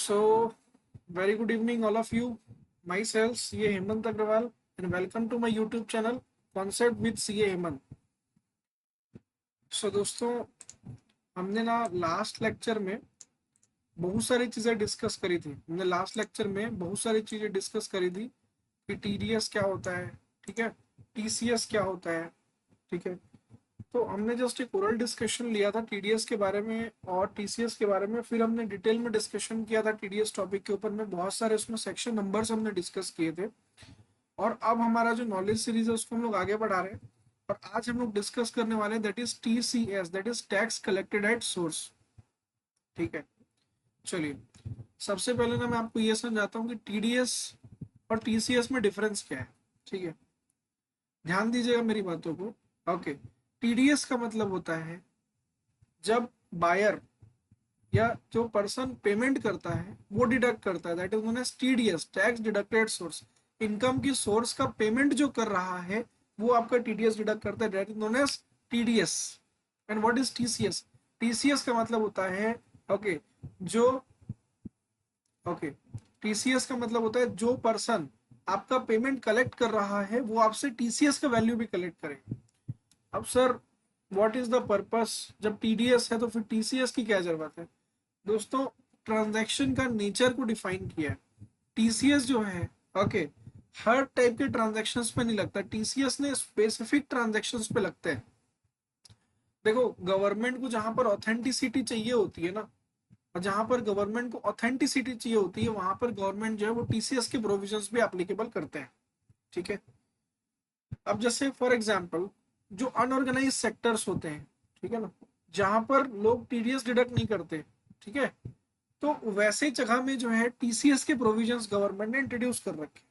So, very good evening, all of you. Myself, CA Hemant Agrawal, and welcome to my YouTube channel, Concept with CA Hemant. So, दोस्तों हमने ना last lecture में बहुत सारी चीज़ें discuss करी थी। हमने लास्ट लेक्चर में बहुत सारी चीज़ें डिस्कस करी थी कि TDS क्या होता है, ठीक है, TCS क्या होता है, ठीक है। तो हमने जस्ट एक ओरल डिस्कशन लिया था टीडीएस के बारे में और टीसीएस के बारे में, फिर हमने डिटेल में डिस्कशन किया था टीडीएस टॉपिक के ऊपर में। बहुत सारे उसमें सेक्शन नंबर्स हमने डिस्कस किए थे और अब हमारा जो नॉलेज सीरीज है उसको हम लोग आगे बढ़ा रहे हैं। और आज हम लोग डिस्कस करने वाले हैं that is TCS, that is tax collected at source, ठीक है। चलिए, सबसे पहले ना मैं आपको ये समझाता हूँ कि टीडीएस और टीसीएस में डिफरेंस क्या है, ठीक है। ध्यान दीजिएगा मेरी बातों को। ओके, टीडीएस का मतलब होता है जब बायर या जो पर्सन पेमेंट करता है वो डिडक्ट करता है, that is known as TDS, tax deducted source. Income की सोर्स का पेमेंट जो कर रहा है वो आपका टीडीएस डिडक्ट करता है, that is known as TDS. And what is TCS? TCS का मतलब होता है ओके जो ओके टीसीएस का मतलब होता है जो पर्सन आपका पेमेंट कलेक्ट कर रहा है वो आपसे टीसीएस का वैल्यू भी कलेक्ट करेगा। अब sir what is the purpose? जब टीडीएस है तो फिर टीसीएस की क्या जरूरत है? दोस्तों, ट्रांजैक्शन का नेचर को डिफाइन किया है। टीसीएस जो है ओके हर टाइप के ट्रांजैक्शंस पे नहीं लगता, टीसीएस ने स्पेसिफिक ट्रांजैक्शंस पे लगते हैं। देखो, गवर्नमेंट को जहां पर ऑथेंटिसिटी चाहिए होती है ना, और जहां पर गवर्नमेंट को ऑथेंटिसिटी चाहिए होती है वहां पर गवर्नमेंट जो है वो टीसीएस के प्रोविजंस भी एप्लीकेबल करते हैं, ठीक है। अब जैसे फॉर एग्जांपल जो अनऑर्गेनाइज सेक्टर्स होते हैं, ठीक है ना, जहां पर लोग टीडीएस डिडक्ट नहीं करते, ठीक है, तो वैसे जगह में जो है टीसीएस के प्रोविजंस गवर्नमेंट ने इंट्रोड्यूस कर रखे,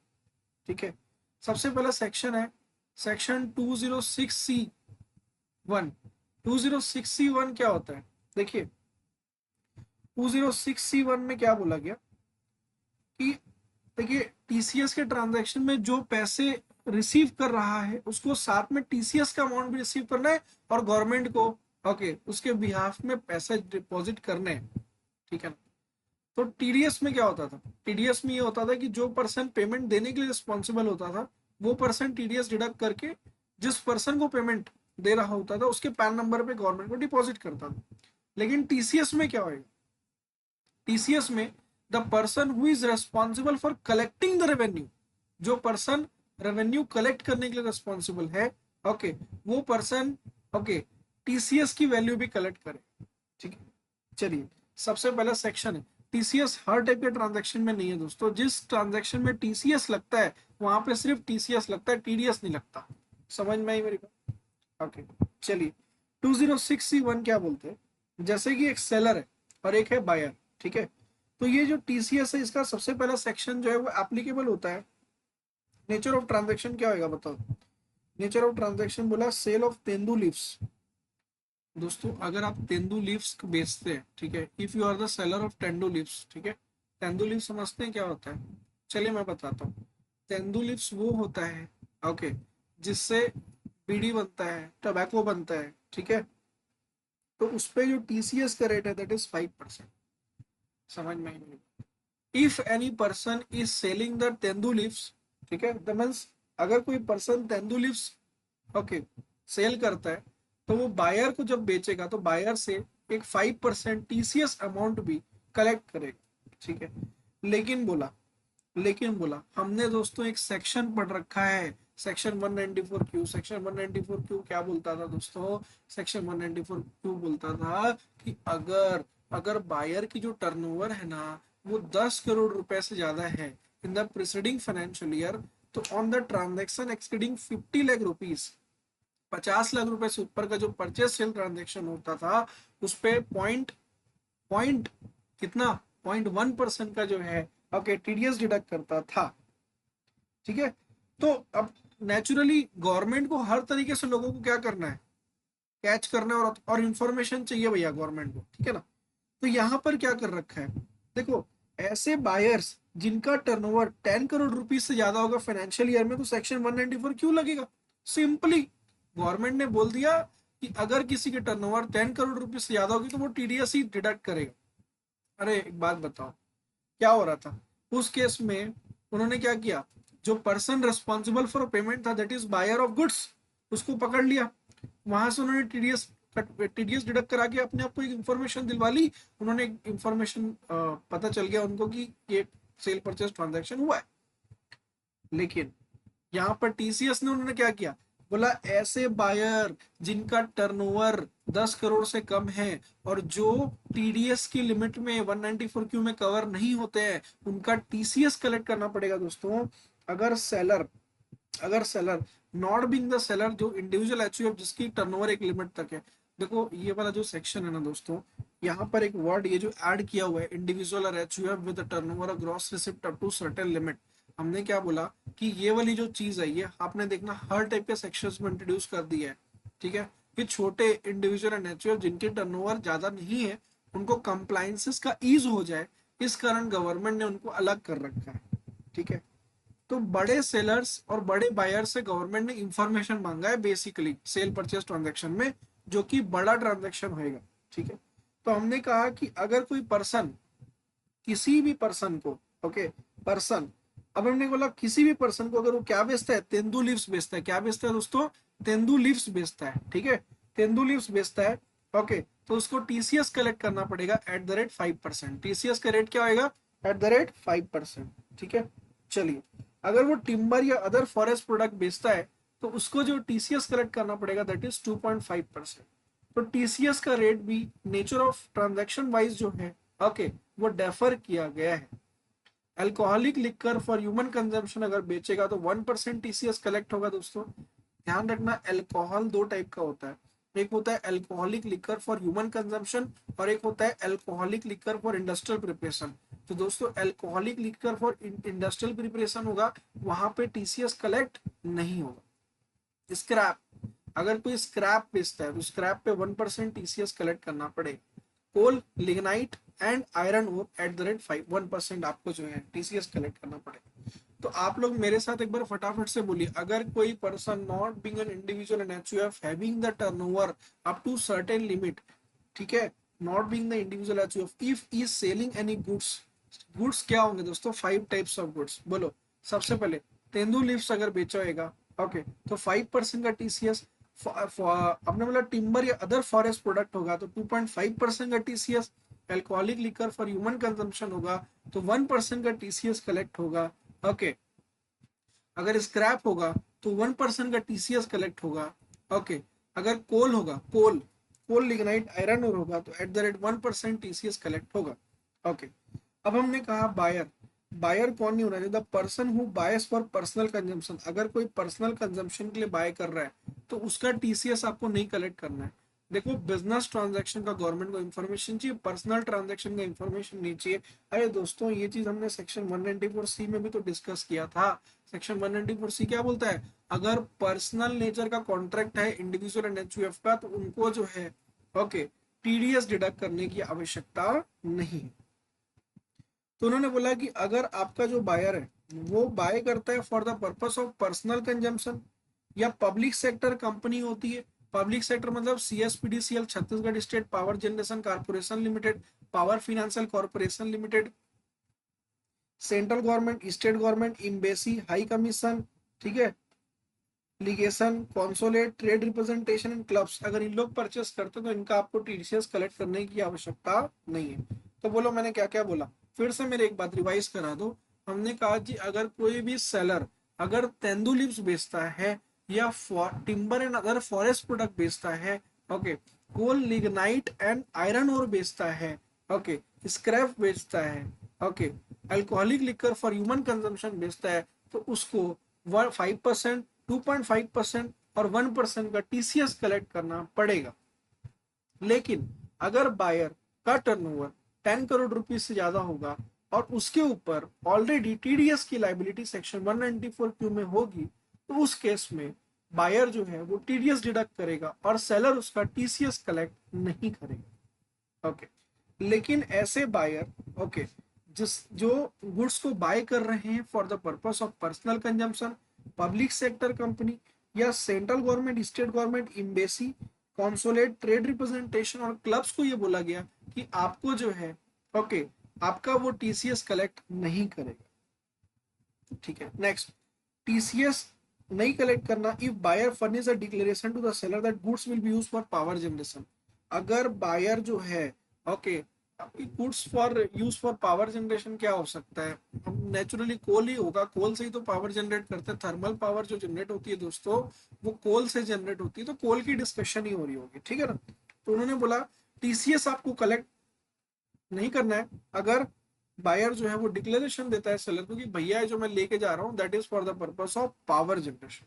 ठीक है। सबसे पहला सेक्शन है सेक्शन 206C1। 206C1 क्या होता है? देखिए, 206C1 में क्या बोला गया कि देखिए टीसीएस के ट्रांजैक्शन में जो पैसे रिसीव कर रहा है उसको साथ में टीसीएस का अमाउंट भी रिसीव करना है और गवर्नमेंट को ओके उसके बिहाफ में पैसे डिपॉजिट करने हैं, ठीक है ना। तो टीडीएस में क्या होता था? टीडीएस में ये होता था कि जो पर्सन पेमेंट देने के लिए रिस्पॉन्सिबल होता था वो पर्सन टीडीएस डिडक्ट करके जिस पर्सन को पेमेंट दे रहा होता था उसके पैन नंबर पे गवर्नमेंट को डिपॉजिट करता था। लेकिन टीसीएस में क्या होगा? टीसीएस में the person who is responsible for collecting the revenue, जो पर्सन रेवेन्यू कलेक्ट करने के लिए रेस्पॉन्सिबल है ओके वो पर्सन ओके टीसीएस की वैल्यू भी कलेक्ट करे, ठीक है। चलिए, सबसे पहला सेक्शन है टीसीएस हर टाइप के ट्रांजैक्शन में नहीं है दोस्तों। जिस ट्रांजैक्शन में टीसीएस लगता है वहां पे सिर्फ टीसीएस लगता है, टीडीएस नहीं लगता। समझ में आई मेरी बात? ओके, चलिए, 206C1 क्या बोलते हैं? जैसे कि एक सेलर है और एक है बायर, ठीक है। तो ये जो टीसीएस है इसका सबसे पहला सेक्शन जो है वो एप्लीकेबल होता है। नेचर ऑफ ट्रांजैक्शन क्या होगा बताओ? नेचर ऑफ ट्रांजैक्शन बोला सेल ऑफ तेंदू लीव्स। दोस्तों, अगर आप तेंदू लीव्स बेचते हैं, ठीक है, if you are the seller of tendu leaves, ठीक है। तेंदू लीव्स समझते हैं क्या होता है? चलिए मैं बताता हूँ। तेंदू लीव्स वो होता है ओके जिससे बीड़ी बनता है, टबैको बनता है, ठीक है। तो उस पे जो टीसीएस का रेट है दैट इज 5%। समझ में आई नहीं? If any person is selling the tendu leaves, ठीक है, द मीन्स अगर कोई person tendu leaves okay sale करता है तो वो बायर को जब बेचेगा तो बायर से एक 5% टीसीएस अमाउंट भी कलेक्ट करेगा, ठीक है। लेकिन बोला लेकिन बोला हमने दोस्तों एक सेक्शन पढ़ रखा है, सेक्शन 194Q। सेक्शन 194Q क्या बोलता था दोस्तों? सेक्शन 194Q बोलता था कि अगर अगर बायर की जो टर्नओवर है ना वो 10 करोड़ रुपए से ज्यादा है in the preceding financial year, तो on the transaction exceeding 50 lakh rupees, 50 lakh रुपए से ऊपर का जो परचेस सेल ट्रांजेक्शन होता था उस पे पॉइंट पॉइंट कितना 0.1% का जो है ओके टीडीएस डिडक्ट करता था, ठीक है। तो अब नेचुरली गवर्नमेंट को हर तरीके से लोगों को क्या करना है? कैच करना है और इंफॉर्मेशन चाहिए भैया गवर्नमेंट को, ठीक है ना। तो यहाँ पर क्या कर रखा है? देखो, ऐसे बायर्स जिनका टर्नओवर 10 करोड़ रुपीज से ज्यादा होगा फाइनेंशियल ईयर में तो सेक्शन 194 क्यों लगेगा? सिंपली गवर्नमेंट ने बोल दिया कि अगर किसी के टर्नओवर 10 करोड़ रुपीज से ज्यादा होगी तो वो टीडीएस ही डिडक्ट करेगा। अरे एक बात बताओ, क्या हो रहा था उस केस में, उन्होंने क्या किया, जो पर्सन रिस्पॉन्सिबल फॉर पेमेंट था that is buyer of goods, उसको पकड़ लिया, वहां से उन्होंने टीडीएस डिडक्ट करा के अपने आप को एक इंफॉर्मेशन दिलवा ली, उन्होंने इंफॉर्मेशन पता चल गया उनको कि ये सेल परचेज ट्रांजैक्शन हुआ है। लेकिन यहाँ पर टीसीएस ने उन्होंने क्या किया, बोला ऐसे बायर जिनका टर्नओवर 10 करोड़ से कम है और जो टीडीएस की लिमिट में 194 क्यू में कवर नहीं होते हैं, उनका टीसीएस कलेक्ट करना पड़ेगा दोस्तों। अगर सेलर अगर seller not being the seller, जो इंडिविजुअल एचयूएफ जिसकी टर्नओवर एक लिमिट तक है, देखो ये वाला जो सेक्शन है ना दोस्तों, यहाँ पर एक वर्ड ये जो ऐड किया हुआ है, इंडिविजुअल और HUF with turnover of gross receipt up to certain limit, हमने क्या बोला कि ये वाली जो चीज है ये आपने देखना हर टाइप के सेक्शंस में इंट्रोड्यूस कर दिया है, ठीक है, कि छोटे इंडिविजुअल एंड एचयूएफ जिनकी टर्नओवर ज्यादा नहीं है उनको कंप्लायंसेस का ईज हो जाए, इस कारण गवर्नमेंट ने उनको अलग कर रखा है, ठीक है। तो बड़े सेलर्स और बड़े बायर्स से गवर्नमेंट ने इंफॉर्मेशन मांगा है बेसिकली सेल परचेज ट्रांजैक्शन में, जो कि बड़ा ट्रांजैक्शन होएगा, ठीक है। तो हमने कहा कि अगर कोई पर्सन, किसी भी पर्सन को, ओके, पर्सन, अब हमने बोला किसी भी पर्सन को अगर वो क्या बेचता है, तेंदू लीव्स बेचता है, क्या बेचता है दोस्तों, तेंदू लीव्स बेचता है, ठीक है, तेंदू लीव्स बेचता है, ओके, तो उसको टीसीएस कलेक्ट करना पड़ेगा एट द रेट 5%। टीसीएस का रेट क्या होगा, एट द रेट 5%, ठीक है। चलिए, अगर वो टिम्बर या अदर फॉरेस्ट प्रोडक्ट बेचता है तो उसको जो टीसीएस कलेक्ट करना पड़ेगा दैट इज 2.5%। तो टीसीएस का रेट भी नेचर ऑफ ट्रांजैक्शन वाइज जो है, ओके, वो डेफर किया गया है। Alcoholic liquor for human consumption अगर बेचेगा तो 1% टीसीएस कलेक्ट होगा दोस्तों। ध्यान रखना, अल्कोहल दो टाइप का होता है, एक होता है alcoholic liquor for human consumption और एक होता है alcoholic liquor for industrial preparation. तो दोस्तों alcoholic liquor for industrial preparation होगा, वहां पे टीसीएस कलेक्ट नहीं होगा। स्क्रैप, अगर कोई स्क्रैप बेचता है तो स्क्रैप पे 1% टीसीएस कलेक्ट करना पड़ेगा। Coal, lignite and iron ore at the rate 1% आपको जो है टीसीएस कलेक्ट करना पड़ेगा। तो आप लोग मेरे साथ एक बार फटाफट से बोलिए, अगर कोई person not being an individual and HUF having the turnover up to certain limit, ठीक है, not being the individual HUF, if is selling any goods, goods क्या होंगे दोस्तों, 5 टाइप्स ऑफ गुड्स, बोलो। सबसे पहले तेंदू लीव्स अगर बेचा होगा, ओके, तो 5% का टीसीएस। अपने बोला टिम्बर या अदर फॉरेस्ट प्रोडक्ट होगा तो 2.5% का TCS. Alcoholic liquor for human consumption होगा तो 1% का टीसीएस कलेक्ट होगा, ओके। अगर स्क्रैप होगा तो 1% का टीसीएस कलेक्ट होगा, ओके। अगर कोल होगा, कोल, कोल लिग्नाइट आयरन और होगा तो eight the rate 1% TCS collect होगा, ओके। अब हमने कहा बायर, बायर कौन नहीं होना चाहिए, the person who bias for personal consumption, अगर कोई पर्सनल कंजम्पशन के लिए बाय कर रहा है तो उसका टीसीएस आपको नहीं कलेक्ट करना है। देखो बिजनेस ट्रांजैक्शन का गवर्नमेंट को इन्फॉर्मेशन चाहिए, पर्सनल ट्रांजैक्शन का इन्फॉर्मेशन नहीं चाहिए। अरे दोस्तों ये चीज हमने सेक्शन 194C में भी तो डिस्कस किया था। सेक्शन 194C क्या बोलता है, अगर पर्सनल नेचर का कॉन्ट्रैक्ट है इंडिविजुअल एंड एचयूएफ का तो उनको जो है, ओके, टीडीएस डिडक्ट करने की आवश्यकता नहीं है। तो उन्होंने बोला कि अगर आपका जो बायर है वो बाय करता है for the purpose of personal consumption या पब्लिक सेक्टर कंपनी होती है, पब्लिक सेक्टर मतलब CSPDCL, Chhattisgarh state power generation corporation limited, power financial corporation limited, central government, state government, embassy, high commission, ठीक है, ligation, consolidate, trade representation and clubs, अगर इन लोग purchase करते तो इनका आपको टीडीएस कलेक्ट करने की आवश्यकता नहीं है। तो बोलो मैंने क्या क्या बोला, फिर से मेरे एक बात रिवाइज करा दो। हमने कहा कि अगर कोई भी सेलर अगर तेंदू लीव्स बेचता है या timber and other forest product बेचता है, okay, coal, lignite and iron ore बेचता है, ओके, स्क्रैप बेचता है, okay, alcoholic liquor for human consumption बेचता है, तो उसको 5%, 2.5% और 1% का टीसीएस कलेक्ट करना पड़ेगा। लेकिन अगर बायर का टर्नओवर 10 करोड़ रुपीस से ज्यादा होगा और उसके ऊपर ऑलरेडी टीडीएस की लाइबिलिटी सेक्शन 194 क्यू में होगी तो उस केस में बायर जो है वो टीडीएस डिडक्ट करेगा और सेलर उसका टीसीएस कलेक्ट नहीं करेगा, ओके। लेकिन ऐसे बायर, ओके, जिस जो गुड्स को बाय कर रहे हैं for the purpose of personal consumption, public sector company या central government, state government, embassy, consulate, trade representation और क्लब्स को ये बोला गया कि आपको जो है, ओके, आपका वो टीसीएस कलेक्ट नहीं करेगा। ठीक है, नेक्स्ट, टीसीएस नहीं कलेक्ट करना if buyer furnish a declaration to the seller that goods will be used for power generation. अगर बायर जो है, okay, goods for use for power generation क्या हो सकता है, नेचुरली कोल ही होगा, कोल से ही तो पावर जनरेट करते हैं, थर्मल पावर जो जनरेट होती है दोस्तों वो कोल से जनरेट होती है, तो कोल की डिस्कशन ही हो रही होगी, ठीक है ना। तो उन्होंने बोला टीसीएस आपको कलेक्ट नहीं करना है अगर बायर जो है वो डिक्लेरेशन देता है सेलर को कि भैया जो मैं लेके जा रहा हूँ that is for the purpose of power generation.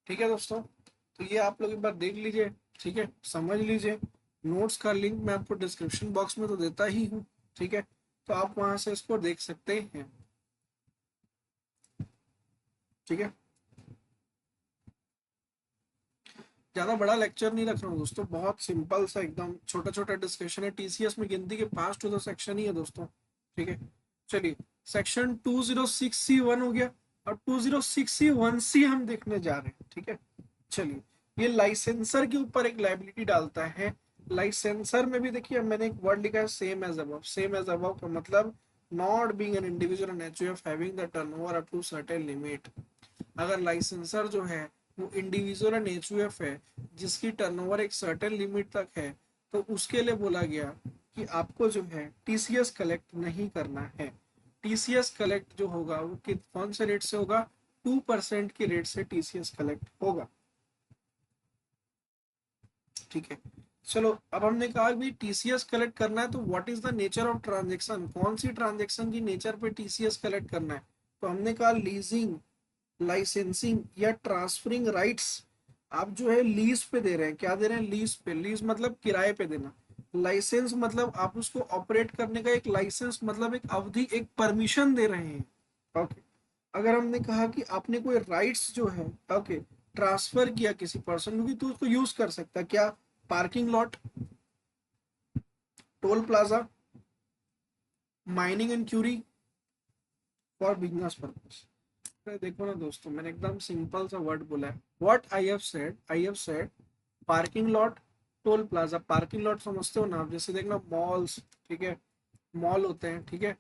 ठीक है दोस्तों, तो ये आप लोग एक बार देख लीजिए, ठीक है, समझ लीजिए। नोट्स का लिंक मैं आपको डिस्क्रिप्शन बॉक्स में तो देता ही हूँ, ठीक है, तो आप वहां से इसको देख सकते हैं। ठीक है, ज्यादा बड़ा लेक्चर नहीं रख रहा हूँ दोस्तों, बहुत सिंपल सा एकदम छोटा छोटा डिस्कशन है। टीसीएस में गिनती के 5 टू द सेक्शन ही है दोस्तों। ठीक है, चलिए, सेक्शन 206C1 हो गया, और 206C1C हम देखने जा रहे हैं। ठीक है, चलिए, ये लाइसेंसर के ऊपर एक लाइबिलिटी डालता है। लाइसेंसर में भी देखिए मैंने एक वर्ड लिखा है same as above. Same as above का मतलब not being an individual an HUF having the turnover up to certain limit. अगर लाइसेंसर जो है वो इंडिविजुअल एंड एचयूएफ है जिसकी टर्नओवर एक सर्टेन लिमिट तक है, तो उसके लिए बोला गया कि आपको जो है टीसीएस कलेक्ट नहीं करना है। टीसीएस कलेक्ट जो होगा वो कौन से रेट से होगा, 2% के रेट से टीसीएस कलेक्ट होगा। ठीक है, चलो, अब हमने कहा भी टीसीएस कलेक्ट करना है, तो what is the nature of transaction, कौन सी ट्रांजेक्शन की नेचर पे टीसीएस कलेक्ट करना है। तो हमने कहा लीजिंग, लाइसेंसिंग या ट्रांसफरिंग राइट्स। आप जो है लीज पे दे रहे हैं, क्या दे रहे हैं, लीज पे। लीज मतलब किराए पे देना। लाइसेंस मतलब आप उसको ऑपरेट करने का एक लाइसेंस मतलब एक अवधि, एक परमिशन दे रहे हैं। ओके, अगर हमने कहा कि आपने कोई राइट्स जो है, ओके, ट्रांसफर किया किसी पर्सन को, भी तो उसको यूज कर सकता है, क्या, parking lot, toll plaza, mining and quarry, for business purpose. देखो ना दोस्तों, मैंने एकदम सिंपल सा वर्ड बोला है, what I have said parking lot, toll plaza. Parking lot समझते हो ना आप, जैसे देखना मॉल्स, ठीक है, मॉल होते हैं, ठीक है,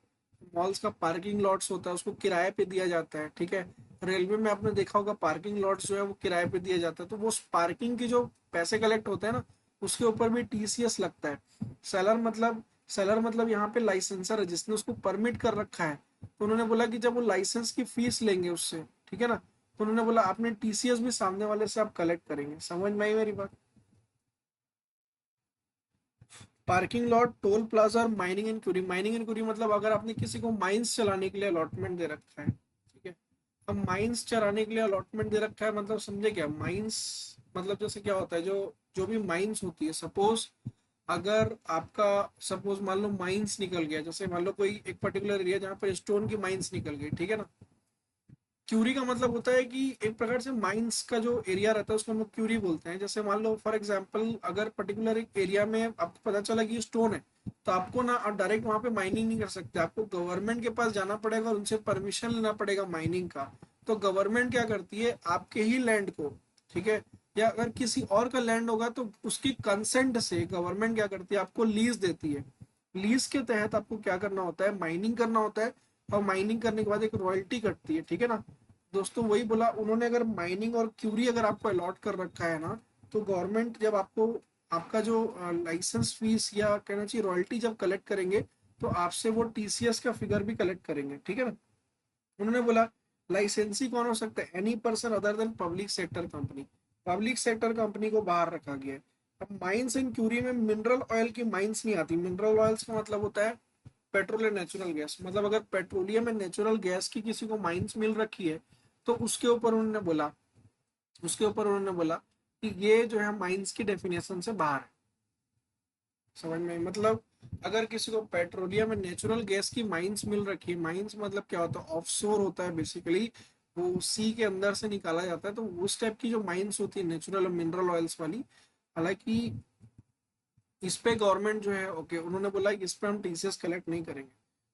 मॉल्स का पार्किंग लॉट्स होता है, उसको किराए पे दिया जाता है। ठीक है, रेलवे में आपने देखा होगा पार्किंग लॉट्स जो है वो किराए पे दिया जाता है, तो वो पार्किंग की जो पैसे कलेक्ट होते हैं ना, उसके ऊपर भी टीसीएस लगता है। सेलर मतलब, सेलर मतलब यहाँ पे लाइसेंसर है जिसने उसको परमिट कर रखा है। तो उन्होंने बोला कि जब वो लाइसेंस की फीस लेंगे उससे, ठीक है ना, तो उन्होंने बोला आपने टीसीएस भी सामने वाले से आप कलेक्ट करेंगे। समझ में आई मेरी बात। पार्किंग लॉट, टोल प्लाजा और mining and quarry. Mining and quarry मतलब अगर आपने किसी को माइंस चलाने के लिए अलॉटमेंट दे रखा है, ठीक है, अब माइंस चलाने के लिए अलॉटमेंट दे रखा है मतलब समझे क्या, माइंस मतलब जैसे क्या होता है, जो जो भी माइंस होती है, सपोज अगर आपका, सपोज मान लो माइंस निकल गया, जैसे मान लो कोई एक पर्टिकुलर एरिया जहाँ पर स्टोन की माइंस निकल गई, ठीक है ना। क्यूरी का मतलब होता है कि एक प्रकार से माइंस का जो एरिया रहता है उसको हम लोग क्यूरी बोलते हैं। जैसे मान लो फॉर एग्जांपल अगर पर्टिकुलर एक एरिया में आपको पता चला कि स्टोन है, तो आपको ना आप डायरेक्ट वहां पे माइनिंग नहीं कर सकते, आपको गवर्नमेंट के पास जाना पड़ेगा और उनसे परमिशन लेना पड़ेगा माइनिंग का। तो गवर्नमेंट क्या करती है, आपके ही लैंड को, ठीक है, या अगर किसी और का लैंड होगा तो उसकी कंसेंट से गवर्नमेंट क्या करती है, आपको लीज देती है। लीज के तहत आपको क्या करना होता है, माइनिंग करना होता है, और माइनिंग करने के बाद एक रॉयल्टी कटती है। ठीक है ना दोस्तों, वही बोला उन्होंने, अगर माइनिंग और क्यूरी अगर आपको अलॉट कर रखा है ना, तो गवर्नमेंट जब आपको आपका जो लाइसेंस फीस या कहना चाहिए रॉयल्टी जब कलेक्ट करेंगे, तो आपसे वो टीसीएस का फिगर भी कलेक्ट करेंगे। ठीक है ना, उन्होंने बोला लाइसेंसी कौन हो सकता है, any person other than public sector company. Public sector company को बाहर रखा गया है। अब माइंस एंड क्यूरी में मिनरल ऑयल की माइंस नहीं आती। मिनरल ऑयल्स का मतलब होता है पेट्रोल एंड नेचुरल गैस। मतलब अगर पेट्रोलियम एंड नेचुरल गैस की किसी को माइंस मिल रखी है, तो उसके ऊपर उन्होंने बोला, उसके ऊपर उन्होंने बोला कि ये जो है माइंस की डेफिनेशन से बाहर है। समझ में, मतलब अगर किसी को पेट्रोलियम एंड नेचुरल गैस की माइंस मिल रखी है, माइंस मतलब क्या होता है, ऑफशोर होता है बेसिकली, वो सी के अंदर से निकाला जाता है, तो उस टाइप की जो माइंस होती है नेचुरल और मिनरल ऑयल्स वाली, हालांकि इस पे गवर्नमेंट जो है, ओके, उन्होंने बोला कि इस पे हम टीसीएस कलेक्ट नहीं करेंगे।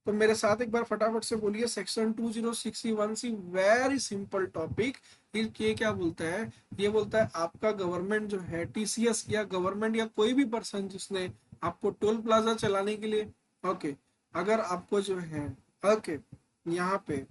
तो मेरे साथ एक बार फटाफट से बोलिए, section 206C1C, very simple topic. ये क्या बोलता है, ये बोलता है आपका गवर्नमेंट जो है टीसीएस, या गवर्नमेंट या कोई भी पर्सन जिसने आपको टोल प्लाजा चलाने के लिए, ओके, अगर आपको जो है, ओके, यहाँ पे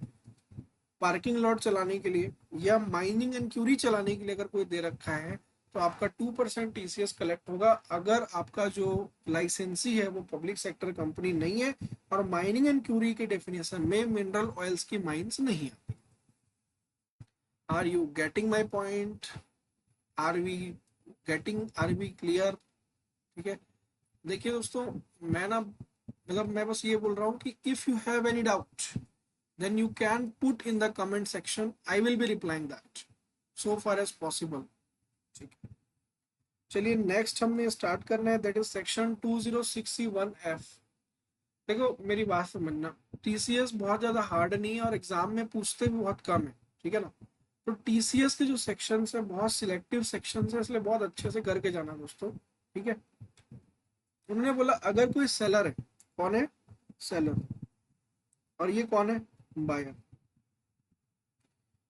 पार्किंग लॉट चलाने के लिए या माइनिंग एंड क्यूरी चलाने के लिए अगर कोई दे रखा है तो आपका 2% टीसीएस कलेक्ट होगा, अगर आपका जो लाइसेंसी है वो पब्लिक सेक्टर कंपनी नहीं है और माइनिंग एंड क्यूरी के डेफिनेशन में मिनरल ऑयल्स की माइंस नहीं आती। Are you getting my point? Are we clear? ठीक है, देखिए दोस्तों, मैं ना मतलब मैं बस ये बोल रहा हूँ कि if you have any doubt then you can put in the comment section. I will be replying that so far as possible. ठीक है, चलिए नेक्स्ट हमने स्टार्ट करना है, दैट इज सेक्शन 2061F। देखो मेरी बात समझना, टीसीएस बहुत ज्यादा हार्ड नहीं है और एग्जाम में पूछते भी बहुत कम है, ठीक है ना। तो टीसीएस के जो सेक्शन है बहुत सिलेक्टिव सेक्शन है, इसलिए बहुत अच्छे से करके जाना दोस्तों, ठीक है। उन्होंने बोला अगर कोई सेलर है, कौन है? सेलर, और ये कौन है? बायर।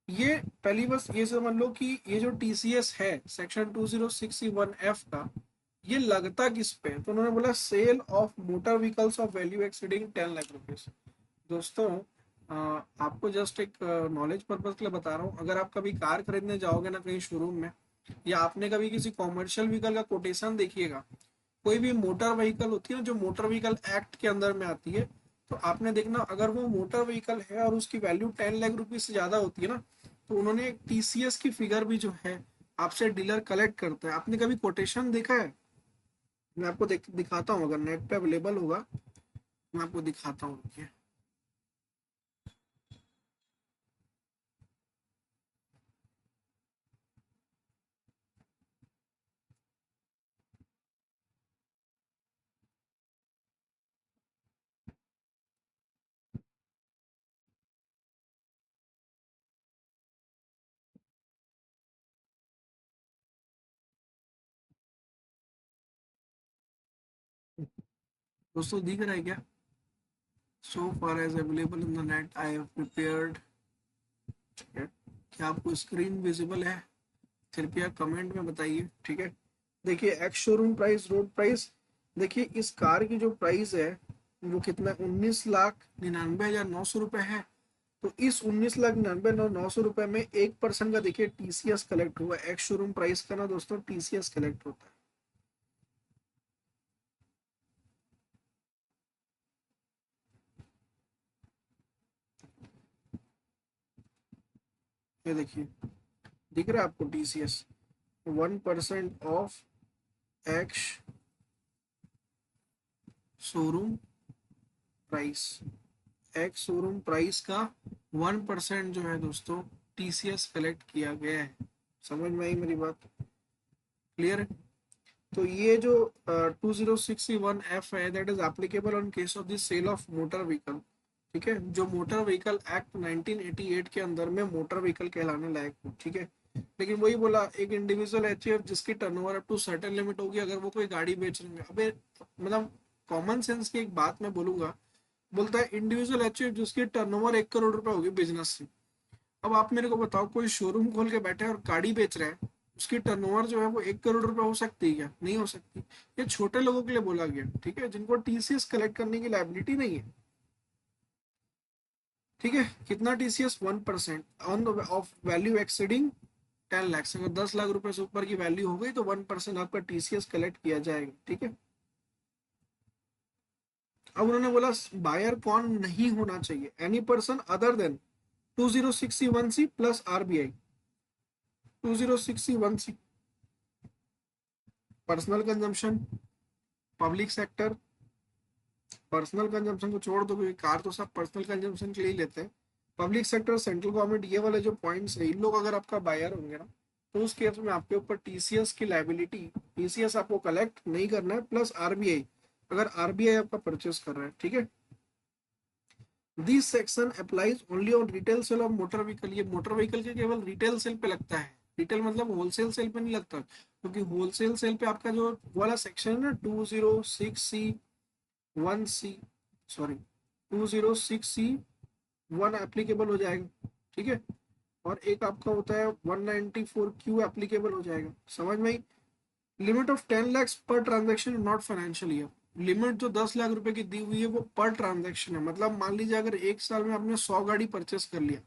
ये पहली बस ये समझ लो कि ये जो टीसीएस है सेक्शन 2061F का, ये लगता किस पे है? तो उन्होंने बोला sale of motor vehicles of value exceeding 10 lakh rupees. दोस्तों आपको जस्ट एक नॉलेज पर्पज के लिए बता रहा हूँ, अगर आप कभी कार खरीदने जाओगे ना कहीं शोरूम में, या आपने कभी किसी कॉमर्शियल व्हीकल का कोटेशन देखिएगा, कोई भी मोटर व्हीकल होती है ना जो मोटर व्हीकल एक्ट के अंदर में आती है, तो आपने देखना अगर वो मोटर व्हीकल है और उसकी वैल्यू 10 लाख रुपीज से ज्यादा होती है ना, तो उन्होंने एक टीसीएस की फिगर भी जो है आपसे डीलर कलेक्ट करता है। आपने कभी कोटेशन देखा है? मैं आपको दिखाता हूँ, अगर नेट पे अवेलेबल होगा मैं आपको दिखाता हूँ, रुकिए। दोस्तों दिख रहा है क्या? So far as available in the net I have prepared. क्या आपको स्क्रीन विजिबल है? कृपया कमेंट में बताइए, ठीक है। देखिए ex showroom price, road price, देखिए इस कार की जो प्राइस है वो कितना, 19,99,900 रुपये है। तो इस 19,99,900 रुपये में 1% का देखिए टीसीएस कलेक्ट हुआ। एक्स शोरूम प्राइस का ना दोस्तों टीसीएस कलेक्ट होता है। ये देखिए, दिख रहा है आपको TCS? 1% of ex showroom price, ex showroom price का 1% जो है दोस्तों टीसीएस कलेक्ट किया गया है। समझ में आई मेरी बात? क्लियर है? तो ये जो 2061F है that is applicable on case of the sale of motor vehicle, ठीक है, जो मोटर व्हीकल एक्ट 1988 के अंदर में मोटर व्हीकल कहलाने लायक हो, ठीक है। लेकिन वही बोला, एक इंडिविजुअल एचयूएफ जिसकी turnover up to certain limit होगी, अगर वो कोई गाड़ी बेच रहे हैं, अबे मतलब कॉमन सेंस की एक बात मैं बोलूंगा, बोलता है इंडिविजुअल एचयूएफ जिसकी टर्नओवर 1 करोड़ रुपए होगी बिजनेस से। अब आप मेरे को बताओ, कोई शोरूम खोल के बैठे और गाड़ी बेच रहा है, उसकी टर्नओवर जो है वो 1 करोड़ रुपए हो सकती है क्या? नहीं हो सकती। ये छोटे लोगों के लिए बोला गया, ठीक है, जिनको टीसीएस कलेक्ट करने की लायबिलिटी नहीं है, ठीक है। कितना TCS? 1% on off value exceeding 10 lakh. अगर 10 लाख रुपए से ऊपर की वैल्यू हो गई तो 1% आपका टीसीएस कलेक्ट किया जाएगा, ठीक है। अब उन्होंने बोला बायर कौन नहीं होना चाहिए? Any person other than 2061C plus RBI. 2061C personal consumption, public sector, personal consumption को छोड़ दो क्योंकि कार तो सब पर्सनल कंजम्पशन के लिए ही लेते हैं। पब्लिक सेक्टर, सेंट्रल गवर्नमेंट, ये वाले जो पॉइंट्स है, इन लोग अगर आपका बायर होंगे ना, तो उस केस में आपके ऊपर टीसीएस की लायबिलिटी, टीसीएस आपको कलेक्ट नहीं करना है, प्लस आरबीआई, अगर आरबीआई आपका परचेस कर रहा है, ठीक है। This section applies only on retail sale of motor vehicle. ये मोटर व्हीकल के केवल रिटेल सेल पे लगता है, रिटेल मतलब होलसेल सेल पे नहीं लगता, क्योंकि होलसेल सेल पे आपका जो वाला सेक्शन है ना 206C1C, सॉरी 206C1 एप्लीकेबल हो जाएगा, ठीक है। और एक आपका होता है 194Q एप्लीकेबल हो जाएगा। समझ में? Limit of 10 lakhs per transaction, not financial year. Limit जो 10 लाख रुपए की दी हुई है वो पर ट्रांजैक्शन है। मतलब मान लीजिए अगर एक साल में आपने 100 गाड़ी परचेस कर लिया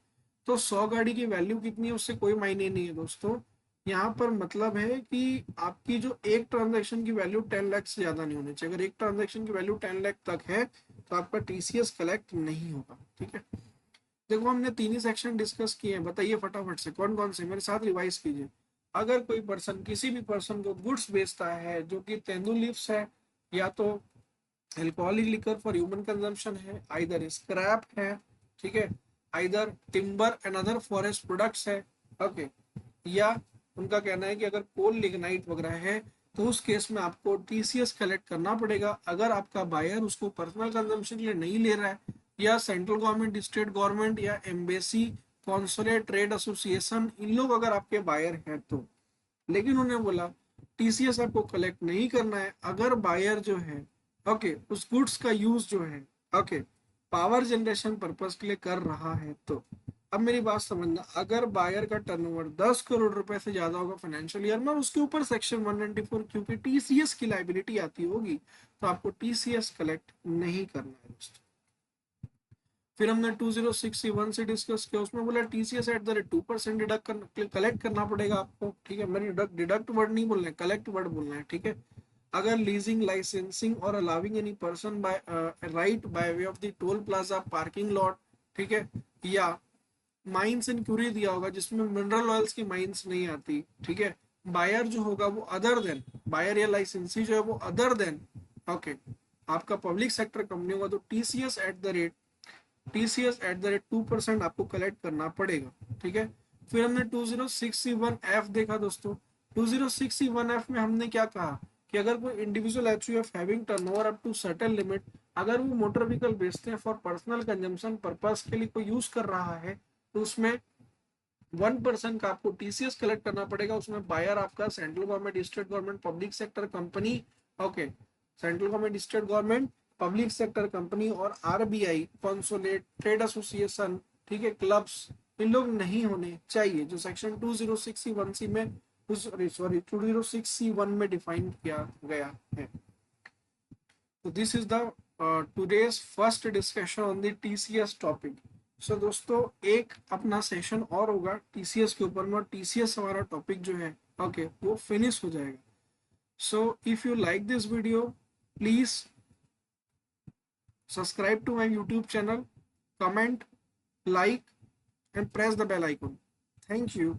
तो 100 गाड़ी की वैल्यू कितनी है उससे कोई मायने नहीं है दोस्तों। यहाँ पर मतलब है कि आपकी जो एक ट्रांजैक्शन की वैल्यू 10 लाख से ज्यादा नहीं होनी चाहिए। अगर एक ट्रांजैक्शन की वैल्यू 10 लाख तक है तो आपका टीसीएस कलेक्ट नहीं होगा। ठीक है, देखो हमने तीन ही सेक्शन डिस्कस किए हैं, बताइए फटाफट से कौन कौन से, मेरे साथ रिवाइज कीजिए। अगर कोई पर्सन किसी भी पर्सन को गुड्स बेचता है जो कि तेंदुल लीव्स है, या तो alcoholic liquor for human consumption है, आइदर स्क्रैप है, ठीक है, either timber and other forest products है, ओके, या उनका कहना है कि अगर कोल लिग्नाइट वगैरह है तो उस केस में आपको टीसीएस कलेक्ट करना पड़ेगा। अगर आपका बायर उसको पर्सनल कंजम्पशन के लिए नहीं ले रहा है, या सेंट्रल गवर्नमेंट, स्टेट गवर्नमेंट या एम्बेसी, कॉन्सुलेट, ट्रेड एसोसिएशन, इन लोग अगर आपके बायर हैं तो। लेकिन उन्होंने बोला टीसीएस आपको कलेक्ट नहीं करना है अगर बायर जो है, ओके, उस गुड्स का यूज जो है, ओके, पावर जनरेशन पर्पस के लिए कर रहा है तो। अब मेरी बात समझना, अगर बायर का टर्नओवर 10 करोड़ रुपए से ज्यादा होगा फाइनेंशियल ईयर में और उसके ऊपर सेक्शन 194 क्योंकि टीसीएस की लाइबिलिटी आती होगी, तो आपको टीसीएस कलेक्ट नहीं करना है दोस्तों। फिर हमने 2061 से डिस्कस किया, उसमें बोला TCS eight the rate 2% deduct collect करना पड़ेगा आपको। ठीक है, मैंने डिडक्ट वर्ड नहीं बोलना है, कलेक्ट वर्ड बोलना है। ठीक है, अगर लीजिंग, लाइसेंसिंग और allowing any person by right by way of the toll plaza, parking lot, ठीक है, या माइंस इन क्यूरी दिया होगा जिसमें मिनरल ऑयल्स की माइंस नहीं आती, ठीक है, बायर जो होगा वो अदर देन, बायर या लाइसेंसी जो है वो अदर देन, ओके, आपका पब्लिक सेक्टर कंपनी होगा, तो टीसीएस एट द रेट 2% आपको कलेक्ट करना पड़ेगा। ठीक है, फिर हमने 2061F देखा दोस्तों। 2061F में हमने क्या कहा कि अगर कोई individual HUF having turnover up to certain limit, अगर वो मोटर व्हीकल बेचते हैं फॉर पर्सनल कंजम्पशन पर्पस के लिए कोई यूज कर रहा है, तो उसमें 1% का आपको टीसीएस कलेक्ट करना पड़ेगा। उसमें बायर आपका central government, state government, public sector company, okay, central government, state government, public sector company और आरबीआई, कॉन्सोलेट, ट्रेड एसोसिएशन, ठीक है, क्लब्स, इन लोग नहीं होने चाहिए जो सेक्शन 2061C में, सॉरी 2061 में डिफाइन किया गया है। तो this is the today's first discussion on the TCS topic. So दोस्तों एक अपना सेशन और होगा टीसीएस के ऊपर में, और टीसीएस हमारा टॉपिक जो है, ओके, वो फिनिश हो जाएगा। So if you like this video, please subscribe to my YouTube channel, comment, like, and press the bell icon. Thank you.